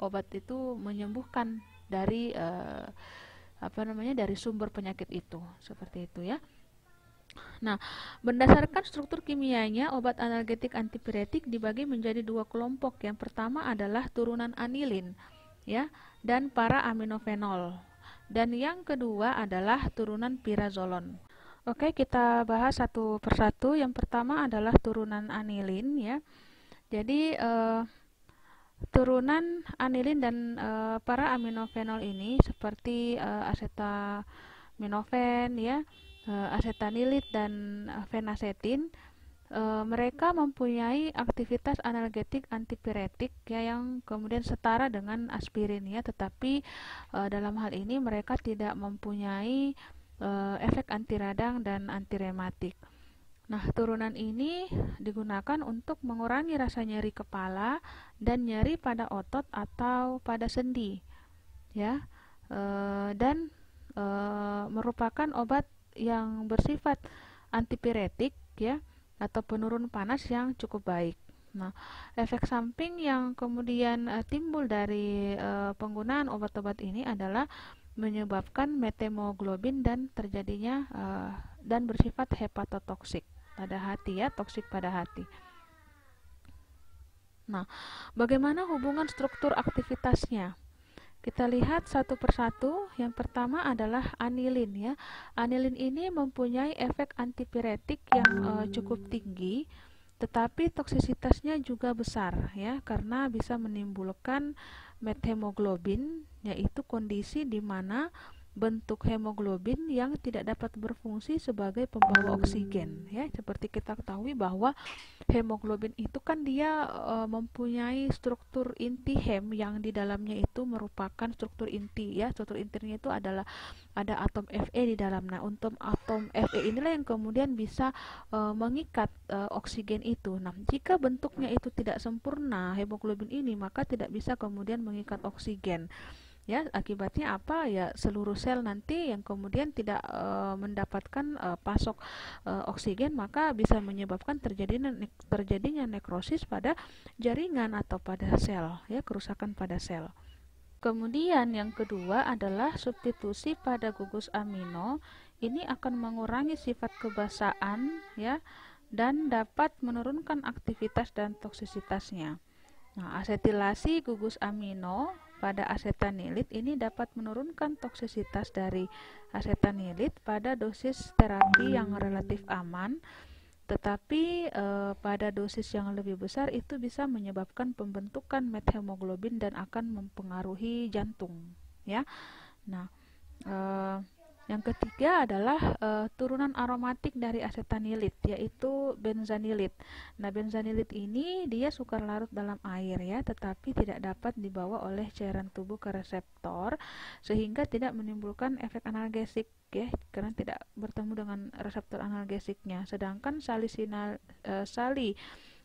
obat itu menyembuhkan dari dari sumber penyakit itu, seperti itu, ya. Nah, berdasarkan struktur kimianya, obat analgetik antipiretik dibagi menjadi dua kelompok. Yang pertama adalah turunan anilin, ya, dan para aminofenol. Dan yang kedua adalah turunan pirazolon. Oke, kita bahas satu persatu. Yang pertama adalah turunan anilin, ya. Jadi turunan anilin dan para aminofenol ini seperti acetaminophen, ya, asetanilit dan fenacetin, mereka mempunyai aktivitas analgetik antipiretik, ya, yang kemudian setara dengan aspirin, ya, tetapi dalam hal ini mereka tidak mempunyai efek anti radang dan anti rematik. Nah, turunan ini digunakan untuk mengurangi rasa nyeri kepala dan nyeri pada otot atau pada sendi, ya, dan merupakan obat yang bersifat antipiretik, ya, atau penurun panas yang cukup baik. Nah, efek samping yang kemudian timbul dari penggunaan obat-obat ini adalah menyebabkan methemoglobin dan terjadinya dan bersifat hepatotoksik pada hati, ya, toksik pada hati. Nah, bagaimana hubungan struktur aktivitasnya? Kita lihat satu persatu. Yang pertama adalah anilin, ya. Anilin ini mempunyai efek antipiretik yang cukup tinggi, tetapi toksisitasnya juga besar, ya, karena bisa menimbulkan methemoglobin, yaitu kondisi di mana bentuk hemoglobin yang tidak dapat berfungsi sebagai pembawa oksigen, ya. Seperti kita ketahui bahwa hemoglobin itu kan dia mempunyai struktur inti hem yang di dalamnya itu merupakan struktur inti, ya. Struktur intinya itu adalah ada atom Fe di dalam. Nah, untuk atom Fe inilah yang kemudian bisa mengikat oksigen itu. Nah, jika bentuknya itu tidak sempurna hemoglobin ini, maka tidak bisa kemudian mengikat oksigen. Ya, akibatnya apa? Ya, seluruh sel nanti yang kemudian tidak mendapatkan pasok oksigen, maka bisa menyebabkan terjadinya nekrosis pada jaringan atau pada sel, ya, kerusakan pada sel. Kemudian yang kedua adalah substitusi pada gugus amino. Ini akan mengurangi sifat kebasaan, ya, dan dapat menurunkan aktivitas dan toksisitasnya. Nah, asetilasi gugus amino pada asetanilit ini dapat menurunkan toksisitas dari asetanilit pada dosis terapi yang relatif aman, tetapi pada dosis yang lebih besar itu bisa menyebabkan pembentukan methemoglobin dan akan mempengaruhi jantung, ya. Nah, eh, yang ketiga adalah turunan aromatik dari asetanilit, yaitu benzanilit. Nah, benzanilit ini dia sukar larut dalam air, ya, tetapi tidak dapat dibawa oleh cairan tubuh ke reseptor sehingga tidak menimbulkan efek analgesik, ya, karena tidak bertemu dengan reseptor analgesiknya. Sedangkan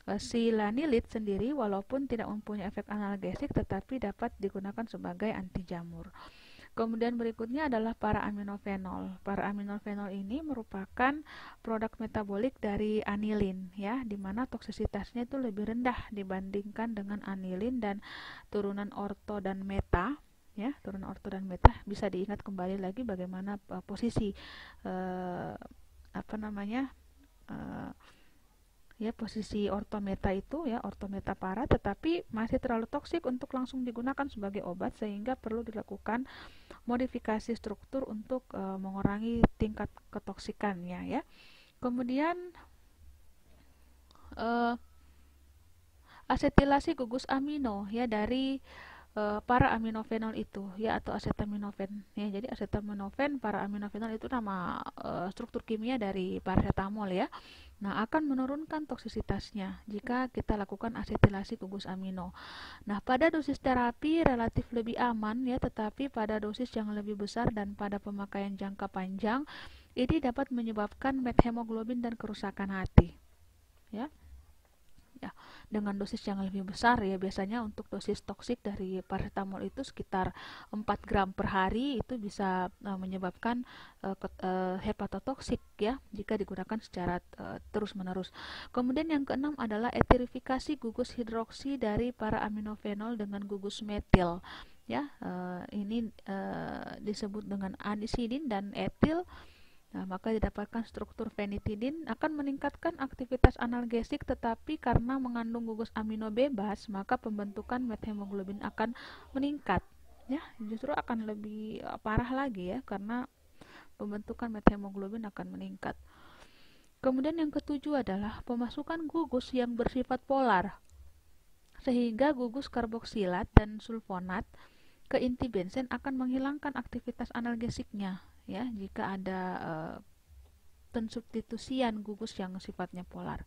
salsilanilit sendiri walaupun tidak mempunyai efek analgesik tetapi dapat digunakan sebagai anti jamur. Kemudian berikutnya adalah para-aminofenol. Para-aminofenol ini merupakan produk metabolik dari anilin, ya, di mana toksisitasnya itu lebih rendah dibandingkan dengan anilin dan turunan orto dan meta. Ya, turunan orto dan meta bisa diingat kembali lagi bagaimana posisi apa namanya ya, posisi ortometa itu, ya, ortometa para, tetapi masih terlalu toksik untuk langsung digunakan sebagai obat sehingga perlu dilakukan modifikasi struktur untuk mengurangi tingkat ketoksikannya, ya. Kemudian asetilasi gugus amino, ya, dari para aminofenol itu, ya, atau acetaminophen, ya. Jadi acetaminophen, para aminofenol itu nama struktur kimia dari paracetamol, ya. Nah, akan menurunkan toksisitasnya jika kita lakukan asetilasi gugus amino. Nah, pada dosis terapi relatif lebih aman, ya, tetapi pada dosis yang lebih besar dan pada pemakaian jangka panjang ini dapat menyebabkan methemoglobin dan kerusakan hati, ya. Ya, dengan dosis yang lebih besar, ya, biasanya untuk dosis toksik dari paracetamol itu sekitar 4 gram per hari itu bisa menyebabkan hepatotoksik, ya, jika digunakan secara terus-menerus. Kemudian yang keenam adalah eterifikasi gugus hidroksi dari para aminofenol dengan gugus metil, ya. Ini disebut dengan anisidin dan etil. Nah, maka didapatkan struktur fenitidin akan meningkatkan aktivitas analgesik, tetapi karena mengandung gugus amino bebas, maka pembentukan methemoglobin akan meningkat, ya, justru akan lebih parah lagi, ya, karena pembentukan methemoglobin akan meningkat. Kemudian yang ketujuh adalah pemasukan gugus yang bersifat polar, sehingga gugus karboksilat dan sulfonat ke inti benzen akan menghilangkan aktivitas analgesiknya, ya, jika ada pensubstitusian gugus yang sifatnya polar.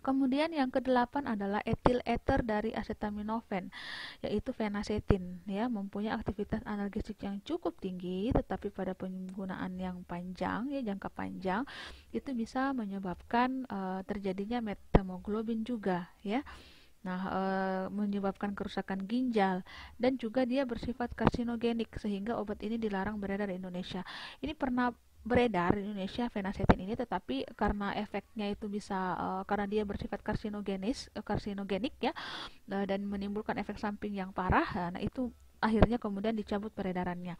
Kemudian yang kedelapan adalah etil ether dari acetaminophen, yaitu fenacetin, ya, mempunyai aktivitas analgesik yang cukup tinggi, tetapi pada penggunaan yang panjang, ya, jangka panjang, itu bisa menyebabkan terjadinya methemoglobin juga, ya. Nah, menyebabkan kerusakan ginjal dan juga dia bersifat karsinogenik sehingga obat ini dilarang beredar di Indonesia. Ini pernah beredar di Indonesia fenacetin ini, tetapi karena efeknya itu bisa karena dia bersifat karsinogenik, ya, dan menimbulkan efek samping yang parah. Nah, itu akhirnya kemudian dicabut peredarannya.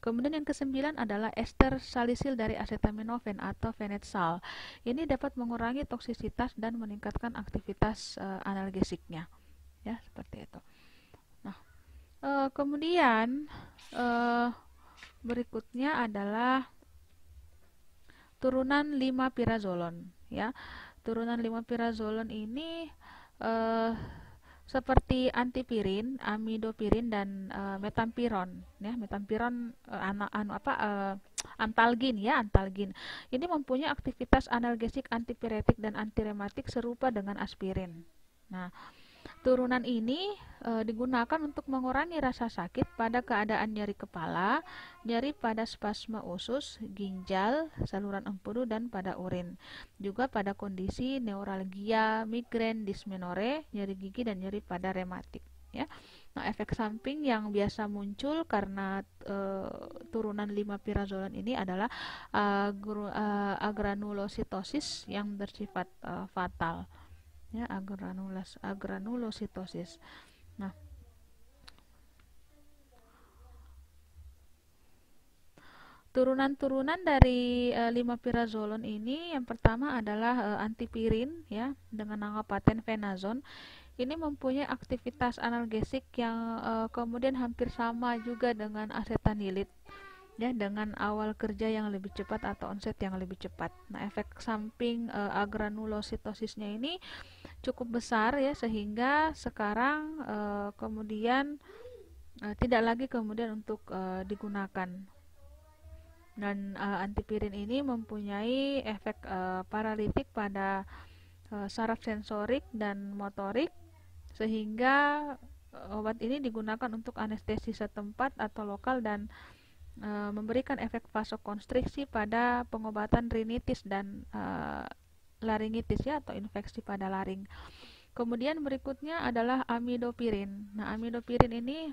Kemudian yang kesembilan adalah ester salisil dari acetaminophen atau Fenetsal. Ini dapat mengurangi toksisitas dan meningkatkan aktivitas analgesiknya, ya, seperti itu. Nah, kemudian berikutnya adalah turunan 5-pirazolon, ya. Turunan 5-pirazolon ini seperti antipirin, amidopirin dan metampiron, ya. Metampiron antalgin, ya, antalgin. Ini mempunyai aktivitas analgesik, antipiretik dan antirematik serupa dengan aspirin. Nah, turunan ini digunakan untuk mengurangi rasa sakit pada keadaan nyeri kepala, nyeri pada spasme usus, ginjal, saluran empedu, dan pada urin. Juga pada kondisi neuralgia, migrain, dysmenore, nyeri gigi, dan nyeri pada rematik, ya. Nah, efek samping yang biasa muncul karena turunan 5-pirazolon ini adalah agranulositosis yang bersifat fatal, ya, agranulositosis. Nah, Turunan-turunan dari 5-pirazolon ini yang pertama adalah antipirin ya dengan nama paten venazon. Ini mempunyai aktivitas analgesik yang kemudian hampir sama juga dengan asetanilit ya dengan awal kerja yang lebih cepat atau onset yang lebih cepat. Nah, efek samping agranulositosisnya ini cukup besar ya sehingga sekarang kemudian tidak lagi kemudian untuk digunakan. Dan antipirin ini mempunyai efek paralitik pada saraf sensorik dan motorik sehingga obat ini digunakan untuk anestesi setempat atau lokal dan memberikan efek vasokonstriksi pada pengobatan rinitis dan laringitis ya atau infeksi pada laring. Kemudian berikutnya adalah amidopirin. Nah, amidopirin ini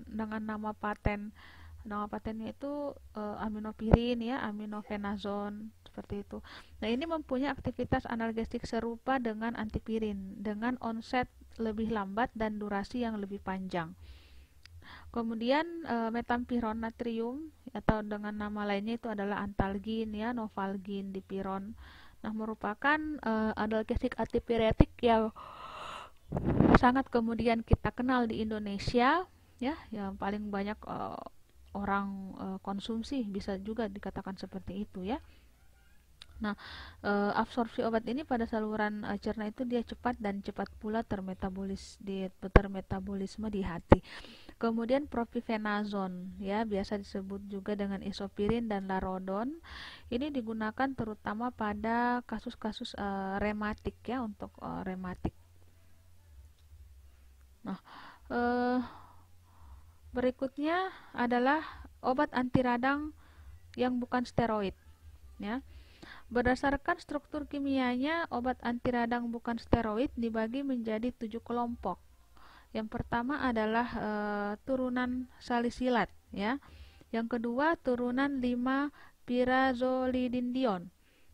dengan nama patennya itu aminopirin ya, aminofenazon seperti itu. Nah, ini mempunyai aktivitas analgesik serupa dengan antipirin dengan onset lebih lambat dan durasi yang lebih panjang. Kemudian metampiron natrium atau dengan nama lainnya itu adalah antalgin ya, novalgin, dipiron. Nah, merupakan analgesik antipiretik yang sangat kemudian kita kenal di Indonesia ya, yang paling banyak orang konsumsi, bisa juga dikatakan seperti itu ya. Nah, absorpsi obat ini pada saluran cerna itu dia cepat dan cepat pula termetabolisme di hati. Kemudian propifenazon ya, biasa disebut juga dengan isopirin dan larodon. Ini digunakan terutama pada kasus-kasus rematik ya, untuk rematik. Nah, berikutnya adalah obat anti radang yang bukan steroid ya. Berdasarkan struktur kimianya, obat anti radang bukan steroid dibagi menjadi 7 kelompok. Yang pertama adalah turunan salisilat ya. Yang kedua turunan 5-pirazolidindion.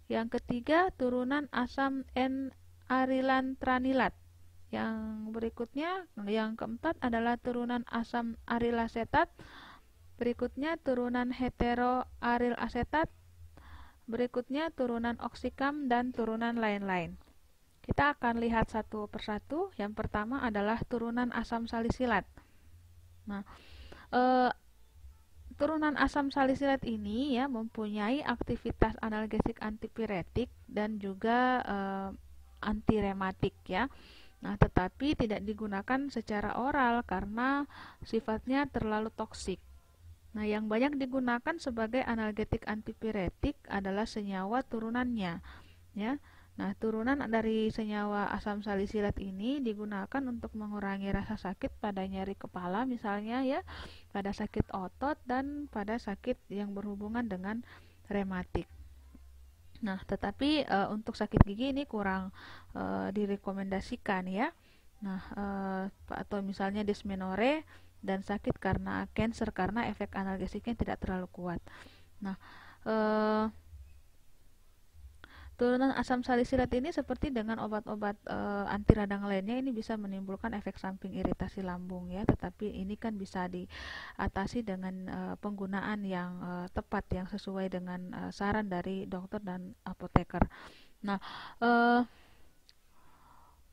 Yang ketiga turunan asam N-arilantranilat. Yang berikutnya, yang keempat adalah turunan asam arilasetat. Berikutnya turunan heteroarilasetat. Berikutnya turunan oksikam dan turunan lain-lain. Kita akan lihat satu persatu. Yang pertama adalah turunan asam salisilat. Nah, turunan asam salisilat ini ya mempunyai aktivitas analgesik antipiretik dan juga antirematik ya. Nah, tetapi tidak digunakan secara oral karena sifatnya terlalu toksik. Nah, yang banyak digunakan sebagai analgetik antipiretik adalah senyawa turunannya, ya. Nah, turunan dari senyawa asam salisilat ini digunakan untuk mengurangi rasa sakit pada nyeri kepala misalnya ya, pada sakit otot dan pada sakit yang berhubungan dengan rematik. Nah, tetapi untuk sakit gigi ini kurang direkomendasikan ya. Nah, atau misalnya dysmenore dan sakit karena cancer karena efek analgesiknya tidak terlalu kuat. Nah, turunan asam salisilat ini seperti dengan obat-obat anti radang lainnya ini bisa menimbulkan efek samping iritasi lambung ya, tetapi ini kan bisa diatasi dengan penggunaan yang tepat yang sesuai dengan saran dari dokter dan apoteker. Nah,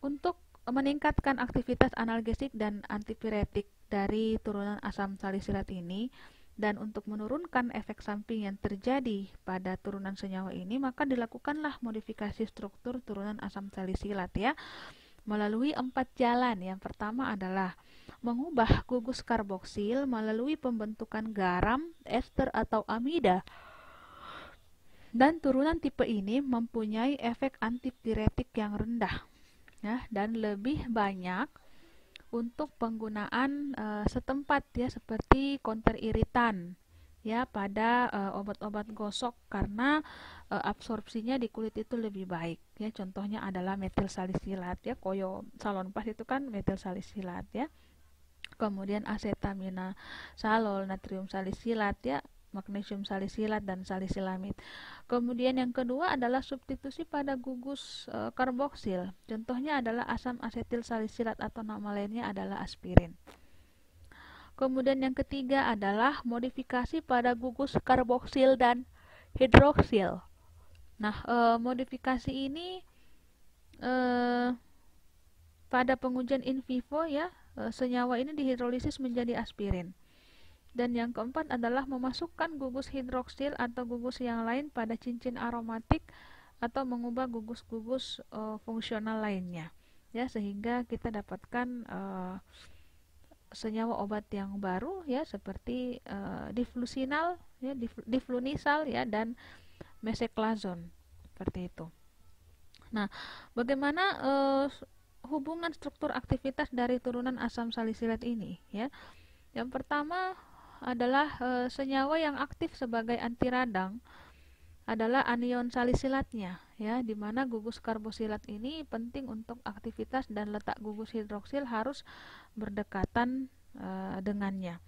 untuk meningkatkan aktivitas analgesik dan antipiretik dari turunan asam salisilat ini dan untuk menurunkan efek samping yang terjadi pada turunan senyawa ini, maka dilakukanlah modifikasi struktur turunan asam salisilat ya, melalui 4 jalan. Yang pertama adalah mengubah gugus karboksil melalui pembentukan garam, ester atau amida. Dan turunan tipe ini mempunyai efek antipiretik yang rendah ya, dan lebih banyak untuk penggunaan setempat ya, seperti counter iritan ya pada obat-obat gosok karena absorpsinya di kulit itu lebih baik ya. Contohnya adalah metil salisilat ya, koyo salonpas itu kan metil salisilat ya. Kemudian acetaminasalol, natrium salisilat ya, magnesium salisilat dan salisilamid. Kemudian yang kedua adalah substitusi pada gugus karboksil. Contohnya adalah asam asetil salisilat atau nama lainnya adalah aspirin. Kemudian yang ketiga adalah modifikasi pada gugus karboksil dan hidroksil. Nah, modifikasi ini pada pengujian in vivo ya, senyawa ini dihidrolisis menjadi aspirin. Dan yang keempat adalah memasukkan gugus hidroksil atau gugus yang lain pada cincin aromatik atau mengubah gugus-gugus fungsional lainnya. Ya, sehingga kita dapatkan senyawa obat yang baru ya, seperti diflusinal ya, diflunisal ya, dan meseklazon seperti itu. Nah, bagaimana hubungan struktur aktivitas dari turunan asam salisilat ini ya? Yang pertama adalah senyawa yang aktif sebagai anti radang adalah anion salisilatnya ya, di mana gugus karbosilat ini penting untuk aktivitas dan letak gugus hidroksil harus berdekatan dengannya.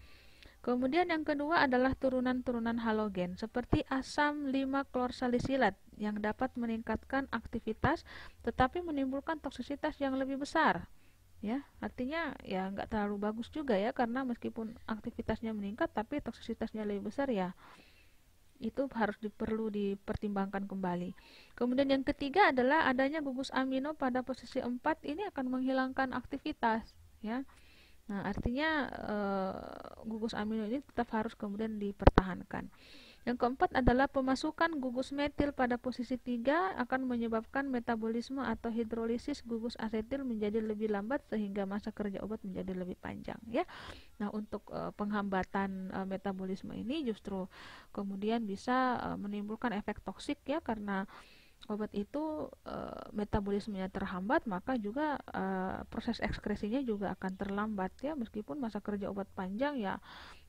Kemudian yang kedua adalah turunan-turunan halogen seperti asam 5-klorsalisilat yang dapat meningkatkan aktivitas tetapi menimbulkan toksisitas yang lebih besar. Ya, artinya ya nggak terlalu bagus juga ya, karena meskipun aktivitasnya meningkat tapi toksisitasnya lebih besar ya, itu harus perlu dipertimbangkan kembali. Kemudian yang ketiga adalah adanya gugus amino pada posisi 4 ini akan menghilangkan aktivitas ya. Nah, artinya gugus amino ini tetap harus kemudian dipertahankan. Yang keempat adalah pemasukan gugus metil pada posisi 3 akan menyebabkan metabolisme atau hidrolisis gugus asetil menjadi lebih lambat sehingga masa kerja obat menjadi lebih panjang ya. Nah, untuk penghambatan metabolisme ini justru kemudian bisa menimbulkan efek toksik ya, karena obat itu metabolismenya terhambat, maka juga proses ekskresinya juga akan terlambat ya, meskipun masa kerja obat panjang ya,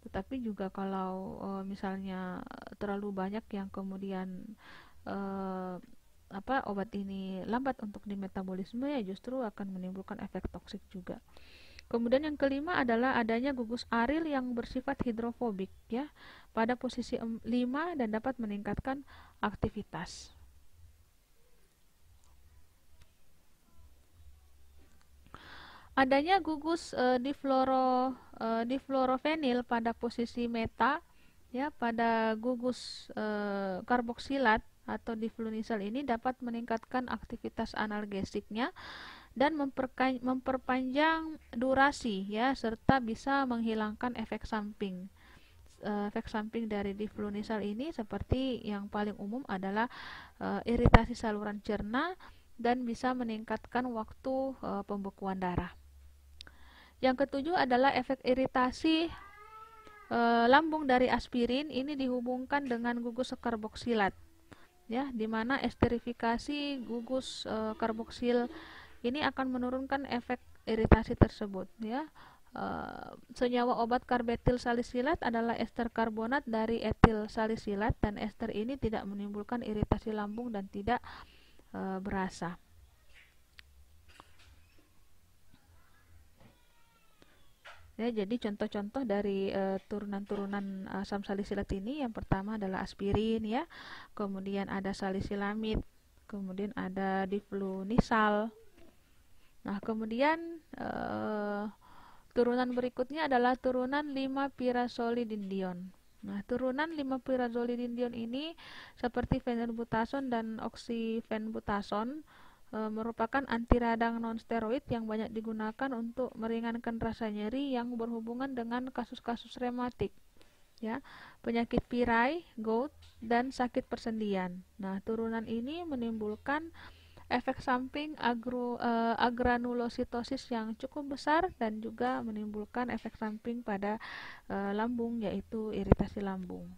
tetapi juga kalau misalnya terlalu banyak yang kemudian obat ini lambat untuk di metabolisme ya, justru akan menimbulkan efek toksik juga. Kemudian yang kelima adalah adanya gugus aril yang bersifat hidrofobik ya, pada posisi 5 dan dapat meningkatkan aktivitas. Adanya gugus difluorofenil pada posisi meta ya, pada gugus karboksilat atau diflunisal ini dapat meningkatkan aktivitas analgesiknya dan memperpanjang durasi ya, serta bisa menghilangkan efek samping. Efek samping dari diflunisal ini seperti yang paling umum adalah iritasi saluran cerna dan bisa meningkatkan waktu pembekuan darah. Yang ketujuh adalah efek iritasi lambung dari aspirin, ini dihubungkan dengan gugus karboksilat ya, di mana esterifikasi gugus karboksil ini akan menurunkan efek iritasi tersebut ya. Senyawa obat karbetil salisilat adalah ester karbonat dari etil salisilat, dan ester ini tidak menimbulkan iritasi lambung dan tidak berasa. Ya, jadi contoh-contoh dari turunan-turunan asam salisilat ini, yang pertama adalah aspirin ya, kemudian ada salisilamid, kemudian ada diflunisal. Nah, kemudian turunan berikutnya adalah turunan 5-pirazolidindion. Nah, turunan 5-pirazolidindion ini seperti fenilbutason dan oksifenbutason merupakan anti radang non-steroid yang banyak digunakan untuk meringankan rasa nyeri yang berhubungan dengan kasus-kasus rematik ya, penyakit pirai, gout, dan sakit persendian. Nah, turunan ini menimbulkan efek samping agranulositosis yang cukup besar dan juga menimbulkan efek samping pada lambung, yaitu iritasi lambung.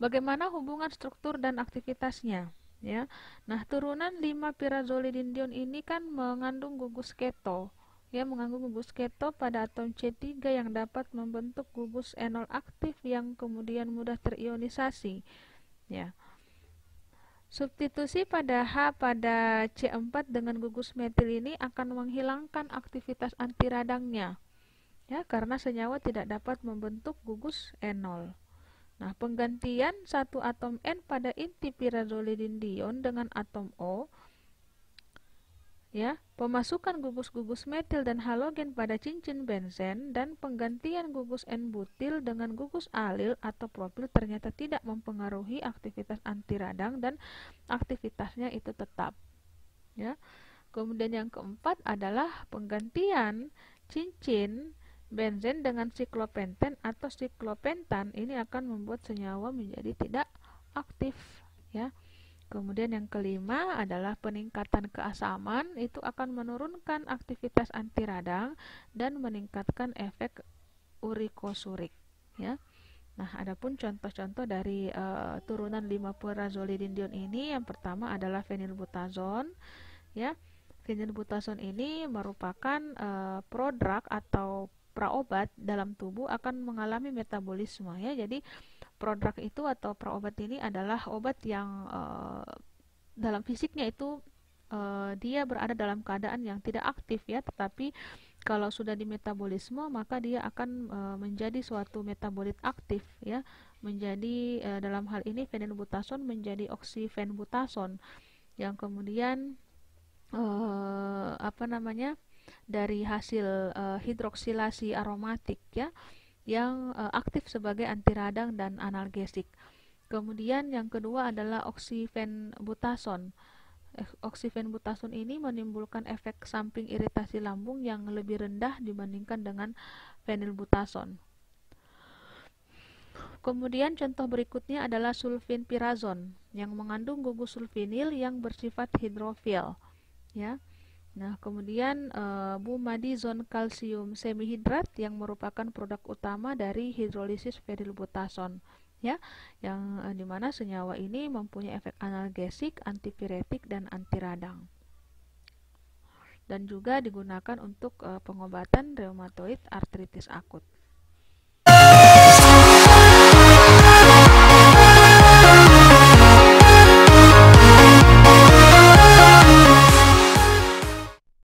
Bagaimana hubungan struktur dan aktivitasnya? Ya. Nah, turunan 5-pirazolidindion ini kan mengandung gugus keto. Ya, mengandung gugus keto pada atom C3 yang dapat membentuk gugus enol aktif yang kemudian mudah terionisasi. Ya. Substitusi pada H pada C4 dengan gugus metil ini akan menghilangkan aktivitas anti radangnya. Ya, karena senyawa tidak dapat membentuk gugus enol. Nah, penggantian satu atom N pada inti pirazolidindion dengan atom O ya, pemasukan gugus-gugus metil dan halogen pada cincin benzen dan penggantian gugus N-butil dengan gugus alil atau propil ternyata tidak mempengaruhi aktivitas anti radang dan aktivitasnya itu tetap, ya. Kemudian yang keempat adalah penggantian cincin benzen dengan siklopenten atau siklopentan. Ini akan membuat senyawa menjadi tidak aktif, ya. Kemudian yang kelima adalah peningkatan keasaman, itu akan menurunkan aktivitas anti radang dan meningkatkan efek urikosurik, ya. Nah, adapun contoh-contoh dari turunan 5-furazolidindion ini, yang pertama adalah fenilbutazon, ya. Fenilbutazon ini merupakan prodrug atau praobat dalam tubuh akan mengalami metabolisme, ya. Jadi prodrug itu atau praobat ini adalah obat yang dalam fisiknya itu dia berada dalam keadaan yang tidak aktif, ya, tetapi kalau sudah di metabolisme maka dia akan menjadi suatu metabolit aktif, ya, menjadi dalam hal ini fenilbutazon menjadi oksifenbutason yang kemudian dari hasil hidroksilasi aromatik, ya, yang aktif sebagai anti radang dan analgesik. Kemudian yang kedua adalah oksifenbutason. Oksifenbutason ini menimbulkan efek samping iritasi lambung yang lebih rendah dibandingkan dengan fenilbutason. Kemudian contoh berikutnya adalah sulfinpirazon yang mengandung gugus sulfinil yang bersifat hidrofil, ya. Nah, kemudian bumadizon kalsium semihidrat yang merupakan produk utama dari hidrolisis fenilbutason, ya, yang dimana senyawa ini mempunyai efek analgesik, antipiretik, dan anti radang, dan juga digunakan untuk pengobatan reumatoid artritis akut.